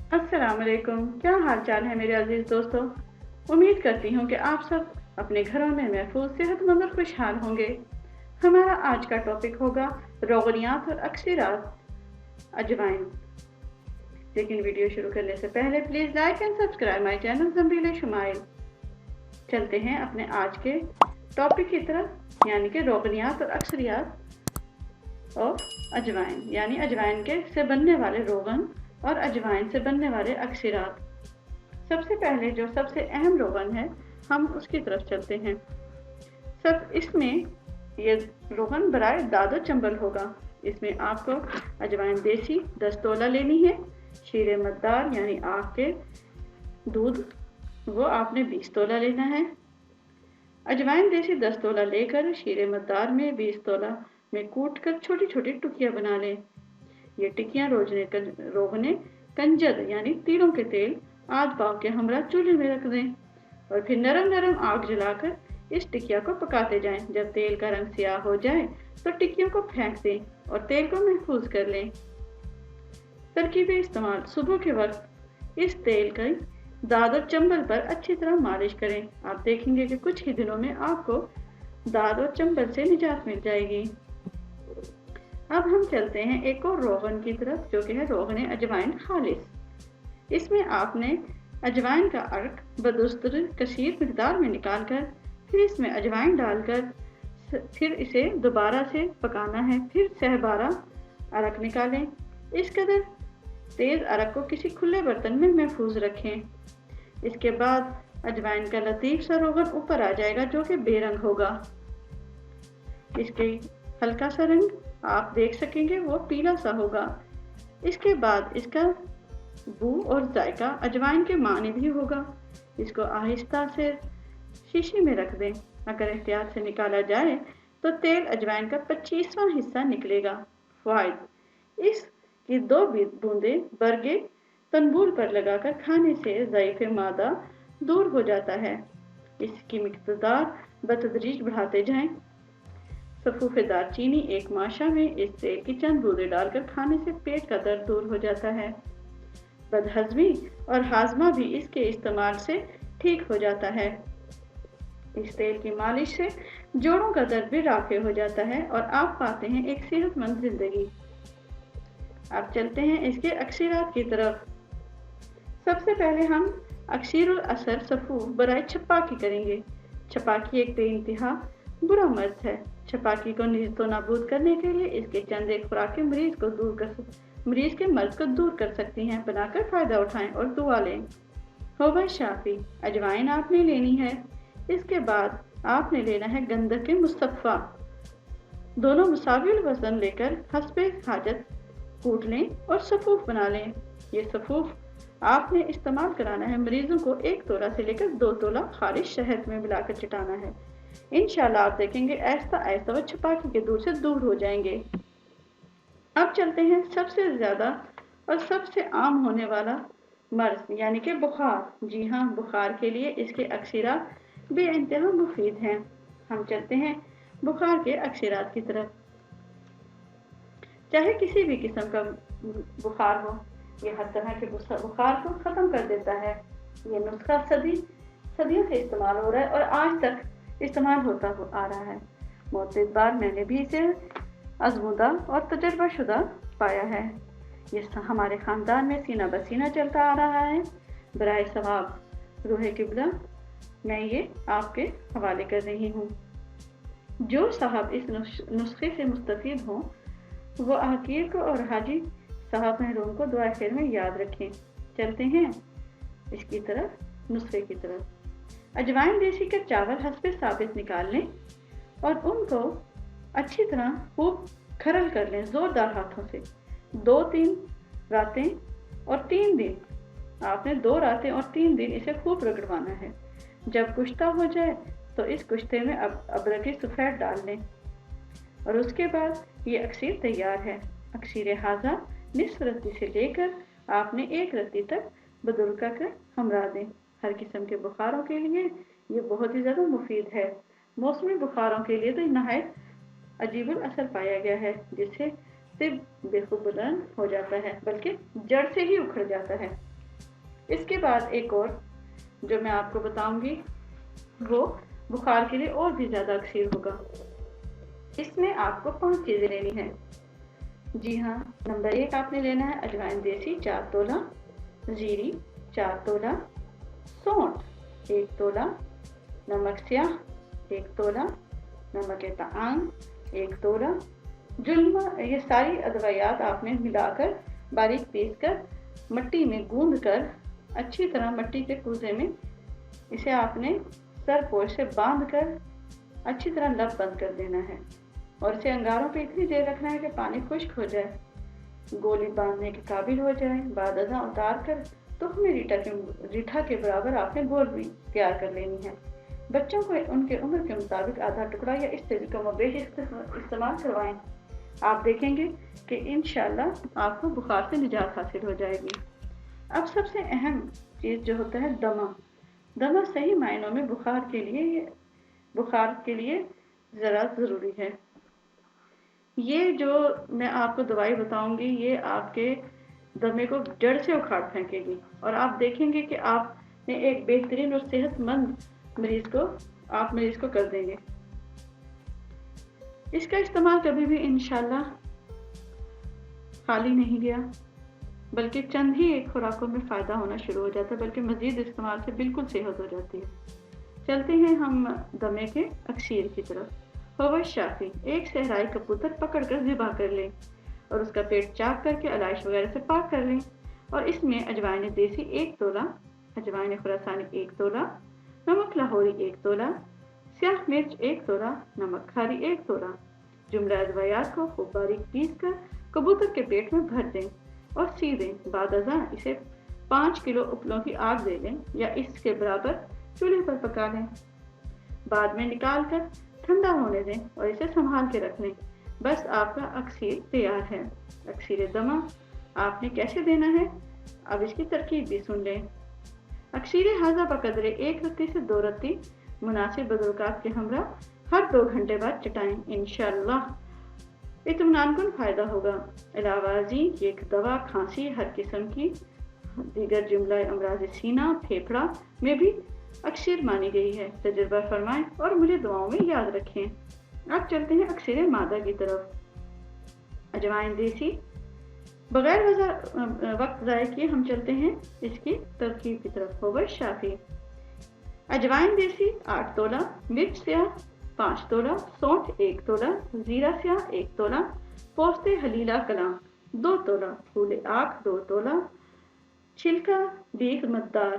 अस्सलाम वालेकुम। क्या हाल चाल है मेरे अजीज दोस्तों। उम्मीद करती हूँ कि आप सब अपने घरों में महफूज, सेहतमंद और खुशहाल होंगे। हमारा आज का टॉपिक होगा रोगनियात और अक्सरात अजवाइन। लेकिन वीडियो शुरू करने से पहले please like and subscribe my channel Zambeel Shumail. चलते हैं अपने आज के टॉपिक की तरफ, यानी कि रोगनियात और अक्सरियात और अजवाइन, यानी अजवाइन के से बनने वाले रोगन और अजवाइन से बनने वाले अक्सरात। सबसे पहले जो सबसे अहम रोगन है, हम उसकी तरफ चलते हैं। सब इसमें ये रोगन बराए दादो चंबल होगा। इसमें आपको अजवाइन देसी 10 तोला लेनी है। शीरे मद्दार यानी आग के दूध, वो आपने 20 तोला लेना है। अजवाइन देसी 10 तोला लेकर शीरे मद्दार में 20 तोला में कूट कर छोटी छोटी टुकियाँ बना लें। ये टिक्कियाँ रोगने कंजद यानी तीलों के तेल आध पाव के हमरा चूल्हे में रख दें और फिर नरम नरम आग जलाकर इस टिक्किया को पकाते जाएं। जब तेल का रंग स्याह हो जाए तो टिक्कियों को फेंक दें और तेल को महफूज कर लें। तरकीब इस्तेमाल: सुबह के वक्त इस तेल की दाद और चंबल पर अच्छी तरह मालिश करें। आप देखेंगे कि कुछ ही दिनों में आपको दाद और चंबल से निजात मिल जाएगी। अब हम चलते हैं एक और रोगन की तरफ, जो कि है रोगन अजवाइन खालिस। इसमें आपने अजवाइन का अर्क बदुस्तर कसीर मिकदार में निकालकर फिर इसमें अजवाइन डालकर फिर इसे दोबारा से पकाना है। फिर सहबारा अर्क निकालें। इस कदर तेज़ अर्क को किसी खुले बर्तन में महफूज रखें। इसके बाद अजवाइन का लतीफ़ सा रोगन ऊपर आ जाएगा, जो कि बेरंग होगा। इसके हल्का सा रंग आप देख सकेंगे, वो पीला सा होगा। इसके बाद इसका बू और जायका अजवाइन के मानी भी होगा। इसको आहिस्ता से शीशी में रख दें। अगर एहतियात से निकाला जाए तो तेल अजवाइन का 25वां हिस्सा निकलेगा। फ़वाइद: इसकी 2 बूंदें बरगे तंबूल पर लगाकर खाने से ज़ईफ़ मादा दूर हो जाता है। इसकी मिक़दार बतदरीज बढ़ाते जाएं। सफ़ूफ़े दालचीनी एक माशा में इस तेल की चंद बूंदें डालकर खाने से पेट का दर्द दूर हो जाता है। बदहज़मी और हाजमा भी इसके इस्तेमाल से ठीक हो जाता है। इस तेल की मालिश से जोड़ों का दर्द भी राफ़े हो जाता है और आप पाते हैं एक सेहतमंद ज़िंदगी। अब चलते हैं इसके अक्सरात की तरफ। सबसे पहले हम अक्सरुल असर सफ़ू बराए छपाकी करेंगे। छपाकी एक बेइंतहा बुरा मर्ज है। छपाकी को नीज़तो नाबूद करने के लिए इसके चंद एक खुराकें मरीज़ के मर्ज को दूर कर सकती हैं। बनाकर फ़ायदा उठाएं और दुआ लें। होगा शाफी: अजवाइन आपने लेनी है। इसके बाद आपने लेना है गंधक मुस्तफ़ा। दोनों मुसाविल वज़न लेकर हस्बे हाजत कूट लें और सफ़ूफ़ बना लें। ये सफ़ूफ़ आपने इस्तेमाल कराना है मरीज़ों को 1 तोला से लेकर 2 तोला खालिश शहद में मिलाकर चटाना है। इंशाल्लाह आप देखेंगे ऐसा ऐसा वो छपाकी के दूर से दूर हो जाएंगे। अब चलते हैं सबसे ज़्यादा और सबसे आम होने वाला मर्ज, यानी कि बुखार। जी हाँ, बुखार के लिए इसके अक्सरात बेइंतहा मुफीद हैं। हम चलते हैं बुखार के अक्सरात की तरफ। चाहे किसी भी किस्म का बुखार हो, ये हर तरह के बुखार को ख़त्म कर देता है। ये नुस्खा सदियों से इस्तेमाल हो रहा है और आज तक इस्तेमाल होता आ रहा है। मुतअद्दिद बार मैंने भी इसे आज़मूदा और तजर्बाशुदा पाया है। ये हमारे ख़ानदान में सीना बसीना चलता आ रहा है। बराए सवाब रूहे किबला मैं ये आपके हवाले कर रही हूँ। जो साहब इस नुस्खे से मुस्तफ़ीद हों वो हकीर को और हाजी साहब महरूम को दुआ खैर में याद रखें। चलते हैं इसकी तरफ, नुस्खे की तरफ। अजवाइन देसी का चावल हस्बे साबित निकाल लें और उनको अच्छी तरह खूब खरल कर लें ज़ोरदार हाथों से। 2-3 रातें और 3 दिन आपने 2 रातें और 3 दिन इसे खूब रगड़वाना है। जब कुश्ता हो जाए तो इस कुश्ते में अबरकी सफ़ेद डाल लें और उसके बाद ये अक्सीर तैयार है। अक्सीर हाजा निस्फ रत्ती से लेकर आपने 1 रत्ती तक बदुल्का कर हमरा दें। हर किस्म के बुखारों के लिए ये बहुत ही ज़्यादा मुफीद है। मौसमी बुखारों के लिए तो नहायत अजीबुल असर पाया गया है, जिससे सिर्फ बेखुबुलंद हो जाता है, बल्कि जड़ से ही उखड़ जाता है। इसके बाद एक और जो मैं आपको बताऊंगी वो बुखार के लिए और भी ज़्यादा अक्सीर होगा। इसमें आपको 5 चीज़ें लेनी है। जी हाँ, नंबर 1 आपने लेना है अजवाइन देसी 4 तोला, जीरी 4 तोला, सौंठ 1 तोला, नमक स्याह 1 तोला, नमक तांग 1 तोला, जुल्मा। ये सारी अदवायात आपने मिलाकर बारीक पीस कर मट्टी में गूंद कर अच्छी तरह मट्टी के कूजे में इसे आपने सरपोश से बांध कर अच्छी तरह लब बंद कर देना है और इसे अंगारों पे इतनी देर रखना है कि पानी खुश्क हो जाए, गोली बांधने के काबिल हो जाए। बाद अज़ां उतार कर तुखमी रीठा के बराबर आपने गोली तैयार कर लेनी है। बच्चों को उनके उम्र के मुताबिक आधा टुकड़ा या इससे भी कम बेश इस्तेमाल करवाएं। आप देखेंगे कि इंशाल्लाह आपको बुखार से निजात हासिल हो जाएगी। अब सबसे अहम चीज़ जो होता है दमा सही मायनों में बुखार के लिए ज़रा ज़रूरी है। ये जो मैं आपको दवाई बताऊंगी ये आपके दमे को जड़ से उखाड़ फेंकेगी और आप देखेंगे कि आपने एक बेहतरीन और सेहतमंद मरीज को कर देंगे। इसका इस्तेमाल कभी भी इंशाल्लाह खाली नहीं गया, बल्कि चंद ही एक खुराकों में फ़ायदा होना शुरू हो जाता है, बल्कि मज़ीद इस्तेमाल से बिल्कुल सेहत हो जाती है। चलते हैं हम दमे के अक्सीर की तरफ। होवश शाफी, एक सहराई कबूतर पकड़ कर ज़िबा कर लें और उसका पेट चाक करके अलाइश वगैरह से पाक कर लें और इसमें अजवाइन देसी 1 तोला, अजवाइन खुरासानी 1 तोला, नमक लाहौरी 1 तोला, स्याह मिर्च 1 तोला, नमक खारी 1 तोला, जुमला अदवायात को खूब बारीक पीस कर कबूतर के पेट में भर दें और सी दें। बाद अज़ां इसे 5 किलो उपलों की आग दे लें या इसके बराबर चूल्हे पर पका लें। बाद में निकाल कर ठंडा होने दें और इसे संभाल के रख लें। बस आपका अक्सीर तैयार है। अक्सीर दमा आपने कैसे देना है, अब इसकी तरकीब भी सुन लें। अक्सीर हाजा बकदरे 1 रत्ती से 2 रत्ती मुनासिब बदलकात के हमरा हर 2 घंटे बाद चटाएं। इंशाअल्लाह इत्मीनान कुन फ़ायदा होगा। इलावाजी ये दवा खांसी हर किस्म की दीगर जुमला अमराज सीना फेफड़ा में भी अक्सीर मानी गई है। तजुर्बा फरमाएं और मुझे दुआओं में याद रखें। अब चलते हैं अक्सीर मादा की तरफ। अजवाइन देसी, बगैर वक्त ज़ाय किए हम चलते हैं इसकी तरकीब की तरफ। होवश शाफी, अजवाइन देसी 8 तोला, मिर्च स्याह 5 तोला, सौंठ 1 तोला, जीरा स्याह 1 तोला, पोस्ते हलीला कलां 2 तोला, फूले आँख 2 तोला, छिलका बीक मद्दार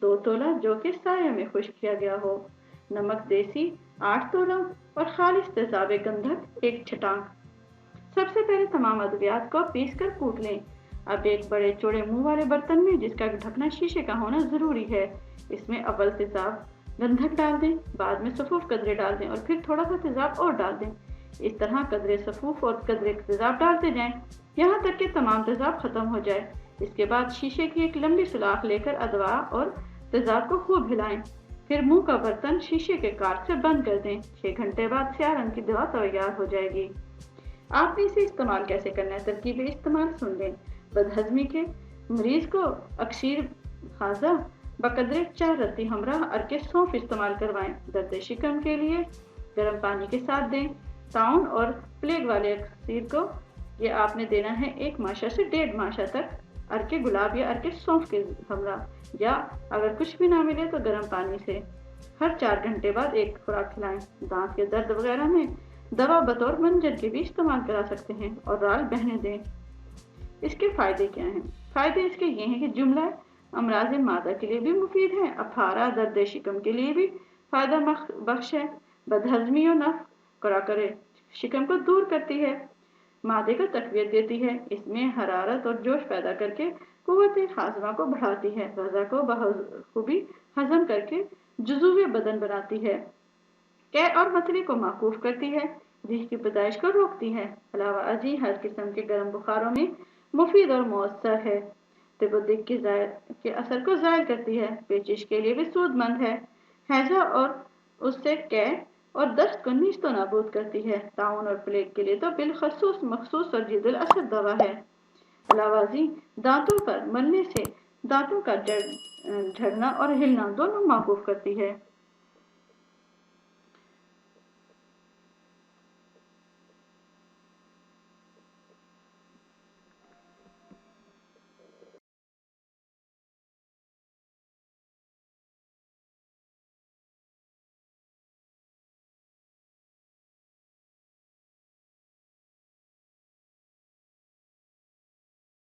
2 तोला जो कि साया में खुश्क किया गया हो, नमक देसी 8 तोला और खालिस तेजाब गंधक 1 छटांग। सबसे पहले तमाम अद्वियात को पीस कर कूट लें। अब एक बड़े चौड़े मुंह वाले बर्तन में जिसका ढकना शीशे का होना जरूरी है, इसमें अव्वल तेजाब गंधक डाल दें, बाद में सफूफ कदरे डाल दें और फिर थोड़ा सा तेजाब और डाल दें। इस तरह कदरे सफूफ और कदरे तेजाब डालते जाएं यहाँ तक कि तमाम तेजाब खत्म हो जाए। इसके बाद शीशे की एक लंबी सुलाख लेकर अदवा और तेजाब को खूब हिलाएं। फिर मुंह का बर्तन शीशे के काट से बंद कर दें। 6 घंटे बाद स्याह रंग की दवा तैयार हो जाएगी। आपने इसे इस्तेमाल कैसे करना है, तरकीब इस्तेमाल सुन लें। बदहजमी के मरीज को अक्सीर खाजा बकदरे 4 रत्ती हमरा अरके सौंफ इस्तेमाल करवाएं। दर्द शिकम के लिए गर्म पानी के साथ दें। ताउन और प्लेग वाले अक्सीर को ये आपने देना है 1 माशा से 1.5 माशा तक अरके गुलाब या अरके सौंफ के हमरा, या अगर कुछ भी ना मिले तो गर्म पानी से हर 4 घंटे बाद एक खुराक खिलाएं। दांत के दर्द वगैरह में दवा बतौर मंजन के भी इस्तेमाल करा सकते हैं और राल बहने दें। इसके फायदे क्या हैं? फायदे इसके ये हैं कि जुमला अमराज मादा के लिए भी मुफीद है, अफारा दर्द शिकम के लिए भी फायदा बख्श है, बदहजमी और नफ कराकरे शिकम को दूर करती है, मादे को तकवीत देती है, इसमें हरारत और जोश पैदा करके कुव्वत हाजमा को बढ़ाती है, गज़ा को बखूबी हजम करके जुज़ुवे बदन बनाती है, कै और मतली को माकूफ करती है, रीह की पैदाइश को रोकती है। अलावा अजी हर किस्म के गर्म बुखारों में मुफीद और मौसर है, तिब्बत के असर को ज़ायल करती है, पेचिश के लिए भी सूदमंद है, हैजा और उससे कै और दस्त को नीस्तो नाबूद करती है, ताउन और प्लेग के लिए तो बिलखसूस मखसूस और जिदुल असर दवा है। अलावाजी दांतों पर मलने से دانتوں کا جھڑنا اور ہلنا دونوں موقوف کرتی ہے۔